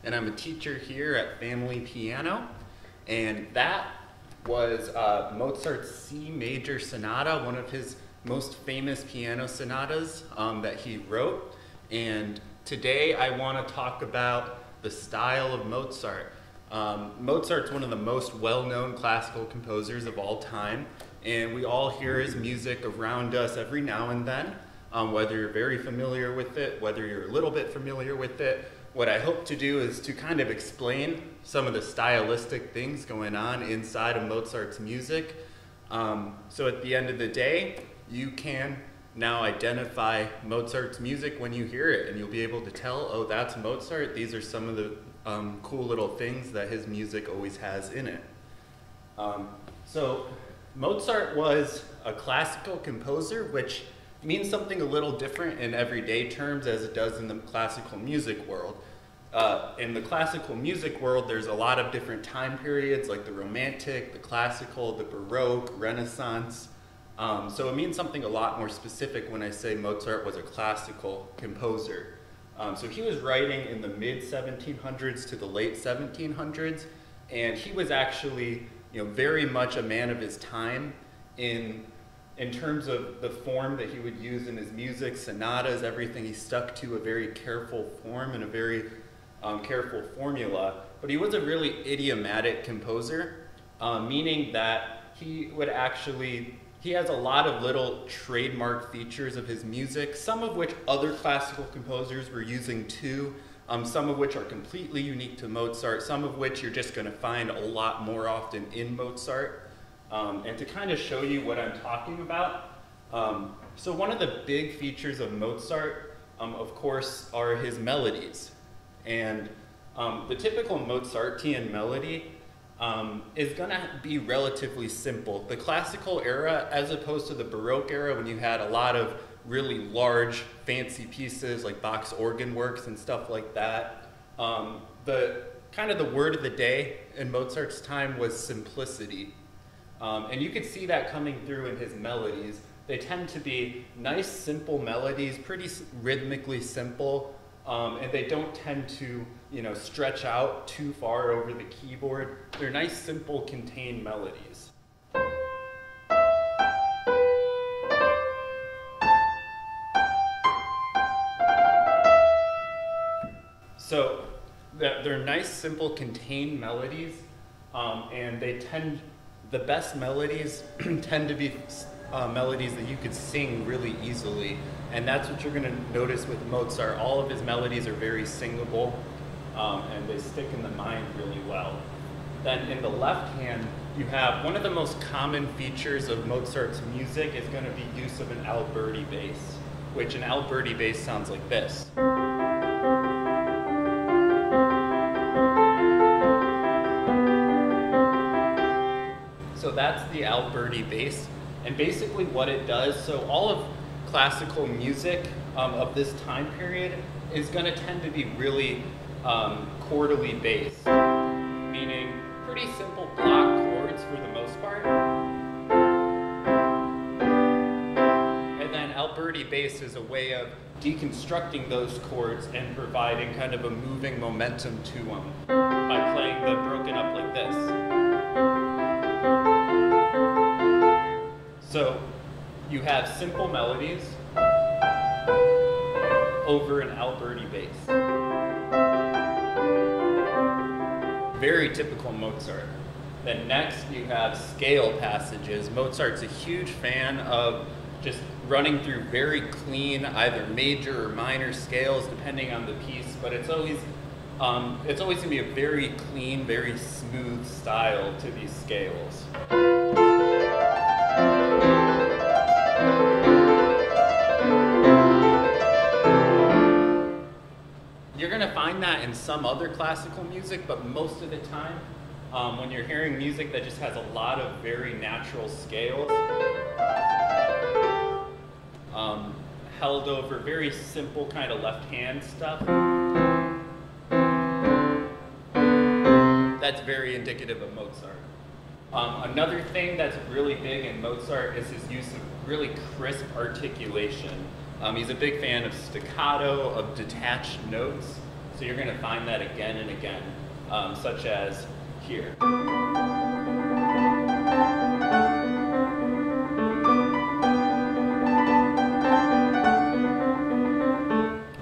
and I'm a teacher here at Family Piano. And that was Mozart's C major sonata, one of his most famous piano sonatas that he wrote. And today I want to talk about the style of Mozart. Mozart's one of the most well-known classical composers of all time, and we all hear his music around us every now and then, whether you're very familiar with it, whether you're a little bit familiar with it. What I hope to do is to kind of explain some of the stylistic things going on inside of Mozart's music. So at the end of the day, you can now identify Mozart's music when you hear it, and you'll be able to tell, oh, that's Mozart. These are some of the cool little things that his music always has in it. So Mozart was a classical composer, which means something a little different in everyday terms as it does in the classical music world. In the classical music world, there's a lot of different time periods, like the Romantic, the Classical, the Baroque, Renaissance. So it means something a lot more specific when I say Mozart was a classical composer. So he was writing in the mid-1700s to the late 1700s, and he was actually, very much a man of his time in terms of the form that he would use in his music, sonatas, everything. He stuck to a very careful form and a very careful formula, but he was a really idiomatic composer, meaning that he has a lot of little trademark features of his music, some of which other classical composers were using too, some of which are completely unique to Mozart, some of which you're just going to find a lot more often in Mozart. And to kind of show you what I'm talking about, so one of the big features of Mozart, of course, are his melodies. And the typical Mozartian melody is going to be relatively simple. The classical era, as opposed to the Baroque era, when you had a lot of really large, fancy pieces like Bach's organ works and stuff like that, the word of the day in Mozart's time was simplicity. And you could see that coming through in his melodies. They tend to be nice, simple melodies, pretty rhythmically simple, and they don't tend to, stretch out too far over the keyboard. They're nice, simple, contained melodies. So they're nice, simple, contained melodies, and the best melodies tend to be melodies that you could sing really easily, and that's what you're going to notice with Mozart. All of his melodies are very singable, and they stick in the mind really well. Then in the left hand, you have one of the most common features of Mozart's music is going to be use of an Alberti bass, which an Alberti bass sounds like this. So that's the Alberti bass, and basically what it does, so all of classical music of this time period is going to tend to be really chordally based, meaning pretty simple block chords for the most part. And then Alberti bass is a way of deconstructing those chords and providing kind of a moving momentum to them by playing them broken up like this. So you have simple melodies over an Alberti bass. Very typical Mozart. Then next you have scale passages. Mozart's a huge fan of just running through very clean, either major or minor scales depending on the piece, but it's always going to be a very clean, very smooth style to these scales. You're going to find that in some other classical music, but most of the time, when you're hearing music that just has a lot of very natural scales, held over very simple kind of left hand stuff, that's very indicative of Mozart. Another thing that's really big in Mozart is his use of really crisp articulation. He's a big fan of staccato, of detached notes. So you're going to find that again and again, such as here.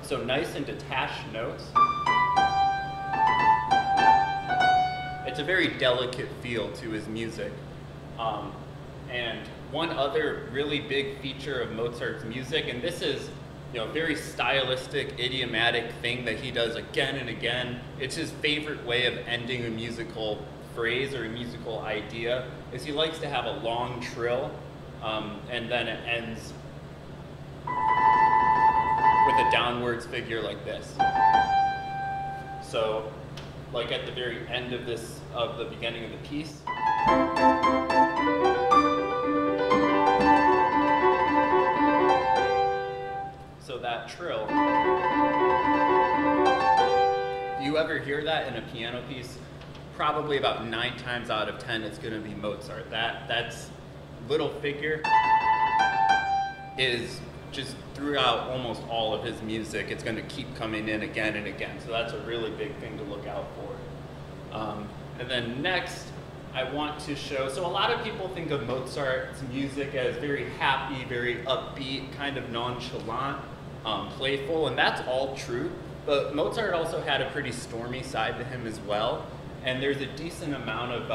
So nice and detached notes. It's a very delicate feel to his music. And one other really big feature of Mozart's music, and this is a very stylistic, idiomatic thing that he does again and again. It's his favorite way of ending a musical phrase or a musical idea, is he likes to have a long trill, and then it ends with a downwards figure like this. So, like at the very end of the beginning of the piece. So that trill, if you ever hear that in a piano piece, probably about 9 times out of 10 it's going to be Mozart. That's little figure is just throughout almost all of his music. It's going to keep coming in again and again. So that's a really big thing to look out for. And then next, I want to show, so a lot of people think of Mozart's music as very happy, very upbeat, kind of nonchalant, playful, and that's all true. But Mozart also had a pretty stormy side to him as well. And there's a decent amount of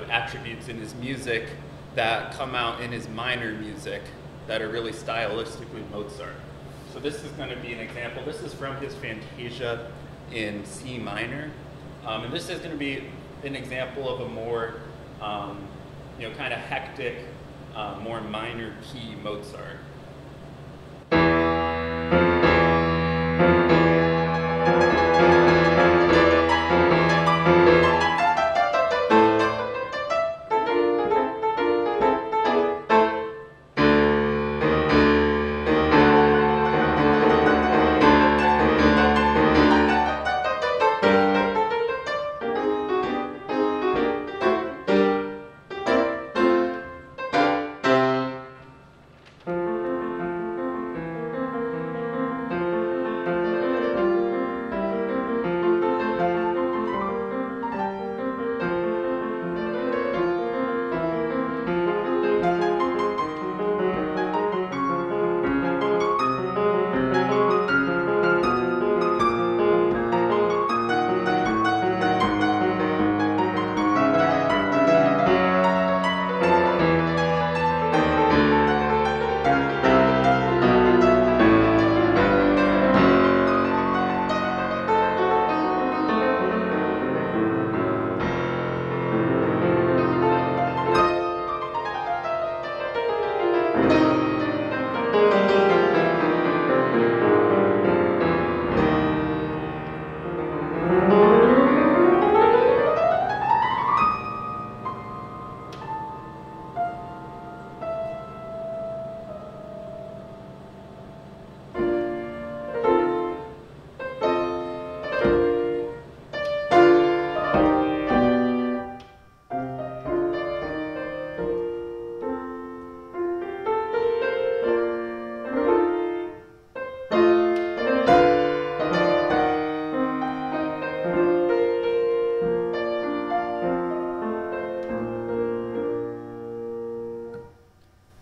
attributes in his music that come out in his minor music that are really stylistically Mozart. So this is going to be an example. This is from his Fantasia in C minor. And this is going to be an example of a more, kind of hectic, more minor key Mozart.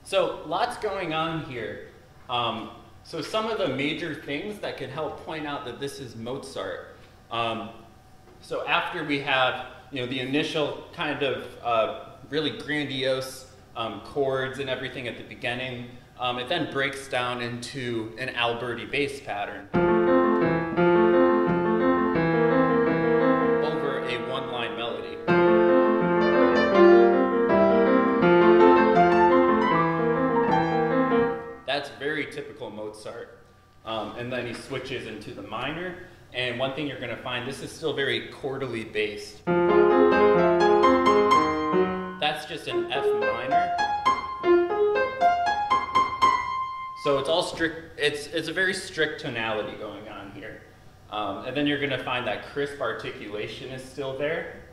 So lots going on here. So some of the major things that could help point out that this is Mozart. So after we have the initial kind of really grandiose chords and everything at the beginning, it then breaks down into an Alberti Bass pattern over a one-line melody. That's very typical Mozart. And then he switches into the minor. And one thing you're going to find, this is still very chordally based. That's just an F minor. So it's all strict, it's a very strict tonality going on here. And then you're going to find that crisp articulation is still there.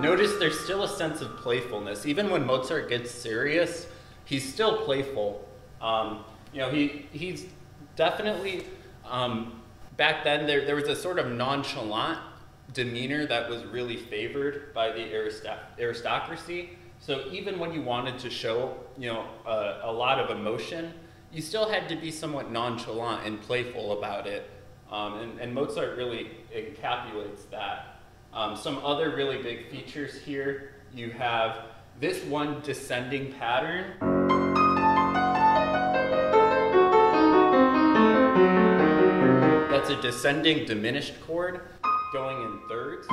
Notice there's still still a sense of playfulness. Even when Mozart gets serious, he's still playful. You know, he's definitely, back then there was a sort of nonchalant demeanor that was really favored by the aristocracy. So even when you wanted to show, you know, a lot of emotion, you still had to be somewhat nonchalant and playful about it. And Mozart really encapsulates that. Some other really big features here, you have this one descending pattern. That's a descending diminished chord going in thirds.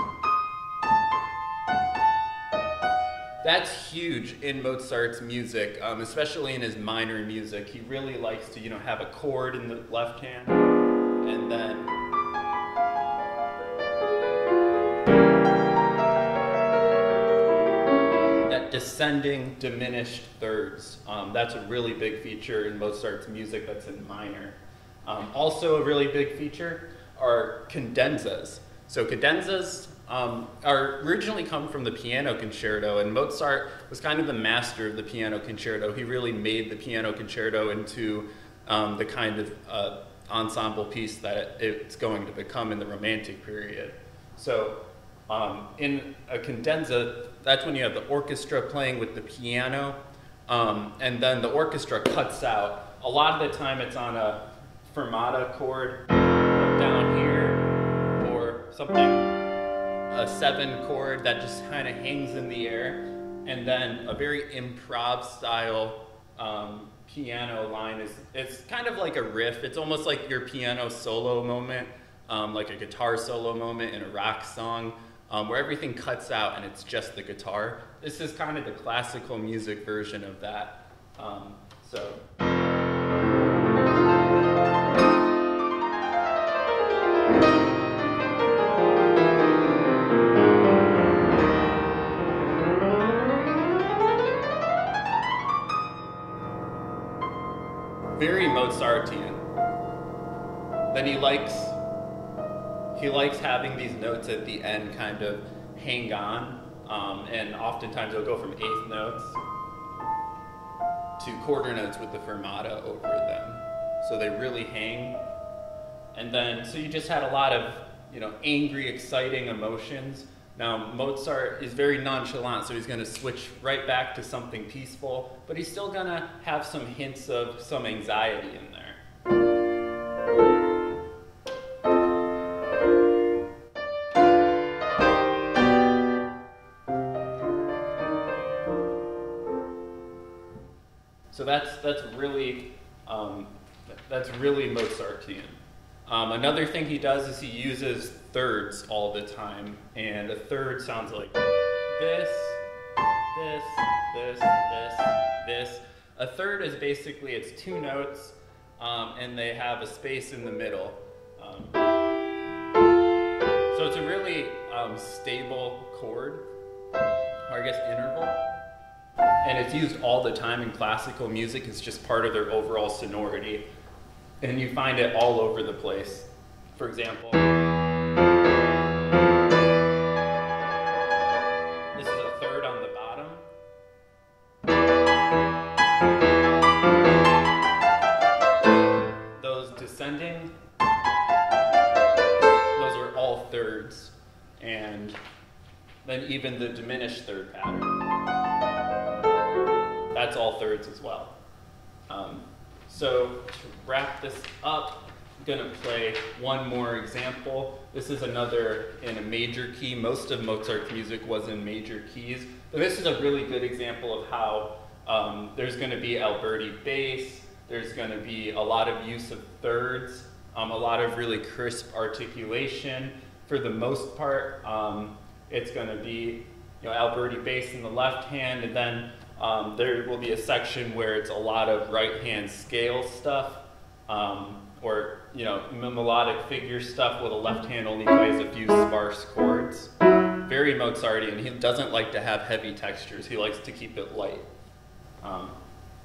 That's huge in Mozart's music, especially in his minor music. He really likes to, you know, have a chord in the left hand, and then that descending diminished thirds. That's a really big feature in Mozart's music that's in minor. Also a really big feature are cadenzas. So cadenzas are originally come from the piano concerto, and Mozart was kind of the master of the piano concerto. He really made the piano concerto into the kind of ensemble piece that it's going to become in the Romantic period. So in a cadenza, that's when you have the orchestra playing with the piano, and then the orchestra cuts out. A lot of the time it's on a fermata chord down here, or something, a 7 chord that just kind of hangs in the air, and then a very improv style piano line it's kind of like a riff. It's almost like your piano solo moment, like a guitar solo moment in a rock song, where everything cuts out and it's just the guitar. This is kind of the classical music version of that. Very Mozartian. Then he likes having these notes at the end kind of hang on, and oftentimes he'll go from eighth notes to quarter notes with the fermata over them. So they really hang. And then, so you just had a lot of, you know, angry, exciting emotions. Now, Mozart is very nonchalant, so he's going to switch right back to something peaceful, but he's still going to have some hints of some anxiety in there. So that's really Mozartian. Another thing he does is he uses thirds all the time, and a third sounds like this, this, this, this, this. A third is basically, it's 2 notes, and they have a space in the middle. So it's a really stable chord, or I guess interval. And it's used all the time in classical music. It's just part of their overall sonority. And you find it all over the place. For example, this is a third on the bottom. Those descending, those are all thirds. And then even the diminished third pattern, that's all thirds as well. So to wrap this up, I'm going to play one more example. This is another in a major key. Most of Mozart's music was in major keys. But this is a really good example of how there's going to be Alberti Bass. There's going to be a lot of use of thirds, a lot of really crisp articulation. For the most part, it's going to be, you know, Alberti Bass in the left hand, and then there will be a section where it's a lot of right-hand scale stuff, or, you know, melodic figure stuff where the left hand only plays a few sparse chords. Very Mozartian. He doesn't like to have heavy textures. He likes to keep it light.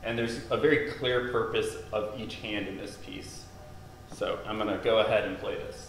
And there's a very clear purpose of each hand in this piece. So I'm going to go ahead and play this.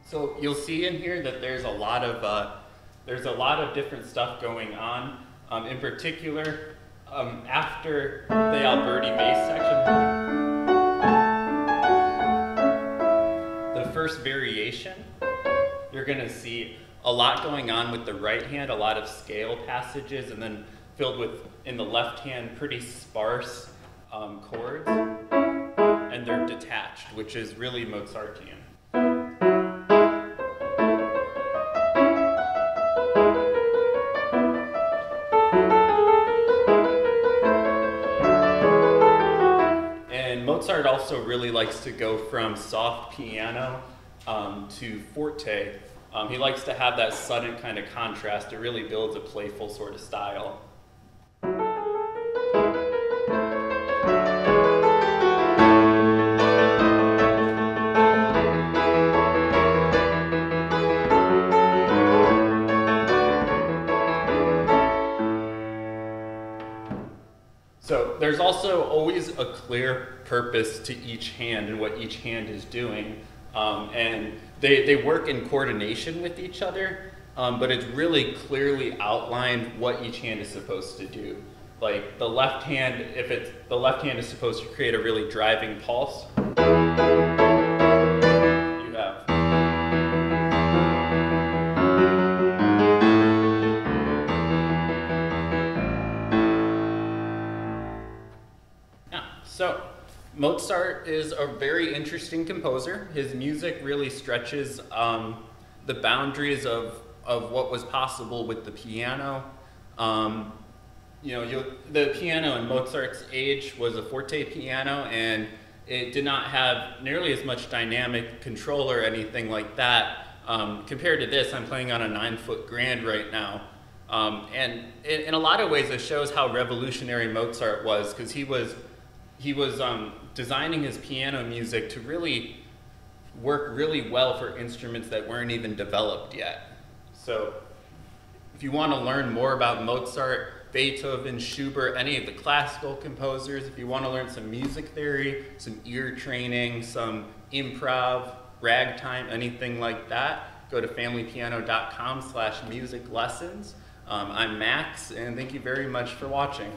So you'll see in here that there's a lot of different stuff going on. In particular, after the Alberti Bass section, the first variation, you're going to see a lot going on with the right hand, a lot of scale passages, and then filled with, in the left hand, pretty sparse chords, and they're detached, which is really Mozartian. And Mozart also really likes to go from soft piano to forte. He likes to have that sudden kind of contrast. It really builds a playful sort of style. So there's also always a clear purpose to each hand and what each hand is doing. And they work in coordination with each other, but it's really clearly outlined what each hand is supposed to do. Like the left hand, the left hand is supposed to create a really driving pulse. You have. So Mozart is a very interesting composer. His music really stretches the boundaries of what was possible with the piano. The piano in Mozart's age was a forte piano, and it did not have nearly as much dynamic control or anything like that. Compared to this, I'm playing on a 9-foot grand right now. And in a lot of ways, it shows how revolutionary Mozart was, because he was designing his piano music to really work really well for instruments that weren't even developed yet. So if you want to learn more about Mozart, Beethoven, Schubert, any of the classical composers, if you want to learn some music theory, some ear training, some improv, ragtime, anything like that, go to familypiano.com/music lessons. I'm Max, and thank you very much for watching.